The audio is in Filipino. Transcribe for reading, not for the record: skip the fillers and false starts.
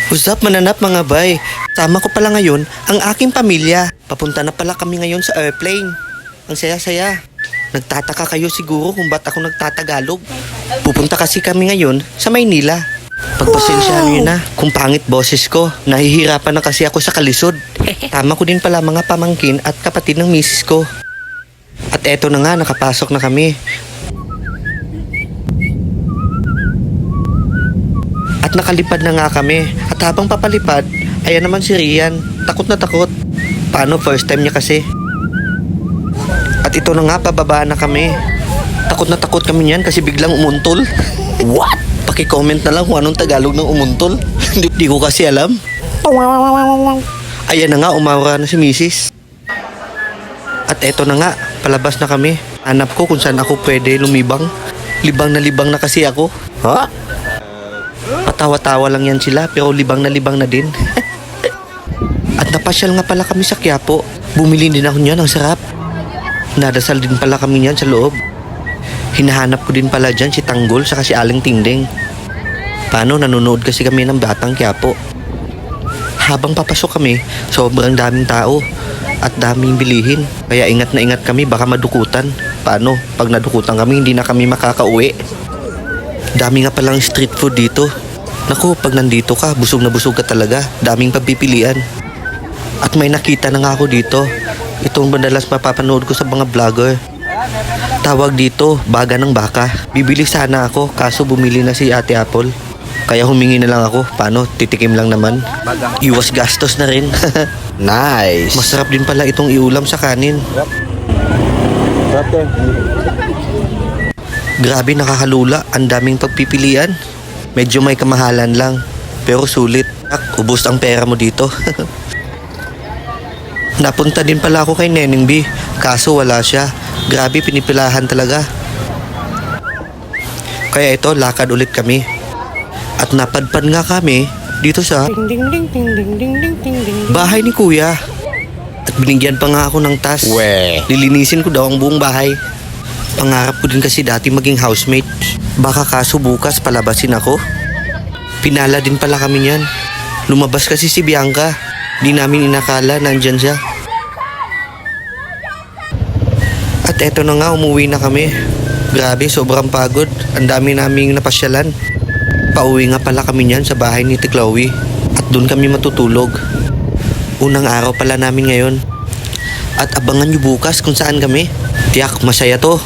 Usap mananap mga bay. Tama ko pala ngayon ang aking pamilya. Papunta na pala kami ngayon sa airplane. Ang saya-saya. Nagtataka kayo siguro kung ba't ako nagtatagalog. Pupunta kasi kami ngayon sa Maynila. Pagpasensyahan niyo na kung pangit boses ko. Nahihirapan na kasi ako sa kalisod. Tama ko din pala mga pamangkin at kapatid ng misis ko. At eto na nga, nakapasok na kami. At nakalipad na nga kami. At habang papalipad, ayan naman si Rian. Takot na takot. Paano, first time niya kasi. At ito na nga, pababa na kami. Takot na takot kami niyan kasi biglang umuntol. What? Paki-comment na lang kung anong Tagalog ng umuntol. Hindi ko kasi alam. Ayan na nga, umawra na si misis. At eto na nga, palabas na kami. Hanap ko kung saan ako pwede lumibang. Libang na kasi ako. Ha? Patawa-tawa lang yan sila pero libang na din. At napasyal nga pala kami sa Quiapo. Bumili din ako niyan, ang sarap. Nadasal din pala kami niyan sa loob. Hinahanap ko din pala dyan si Tanggol saka si Aling Tingding. Paano, nanonood kasi kami ng Batang Quiapo. Habang papasok kami, sobrang daming tao at daming bilihin. Kaya ingat na ingat kami, baka madukutan. Paano, pag nadukutan kami, hindi na kami makakauwi. Dami nga palang street food dito. Naku, pag nandito ka, busog na busog ka talaga. Daming pagpipilian. At may nakita na nga ako dito. Itong madalas mapapanood ko sa mga vlogger. Tawag dito, baga ng baka. Bibili sana ako, kaso bumili na si Ate Apple. Kaya humingi na lang ako. Paano, titikim lang naman. Iwas gastos na rin. Nice. Masarap din pala itong iulam sa kanin. Grabe, nakakalula. Ang daming pagpipilian. Medyo may kamahalan lang. Pero sulit. Ubos ang pera mo dito. Napunta din pala ako kay Neneng B. Kaso wala siya. Grabe, pinipilahan talaga. Kaya ito, lakad ulit kami. At napadpad nga kami dito sa bahay ni Kuya. At binigyan pa nga ako ng tas. Lilinisin ko daw ang buong bahay. Pangarap ko din kasi dati maging housemate. Baka kaso bukas palabasin ako. Pinala din pala kami niyan. Lumabas kasi si Bianca. Di namin inakala nandyan siya. At eto na nga, umuwi na kami. Grabe, sobrang pagod. Ang dami naming napasyalan. Pauwi nga pala kami niyan sa bahay ni Chloe. At doon kami matutulog. Unang araw pala namin ngayon. At abangan nyo bukas kung saan kami. Tiyak, masaya to.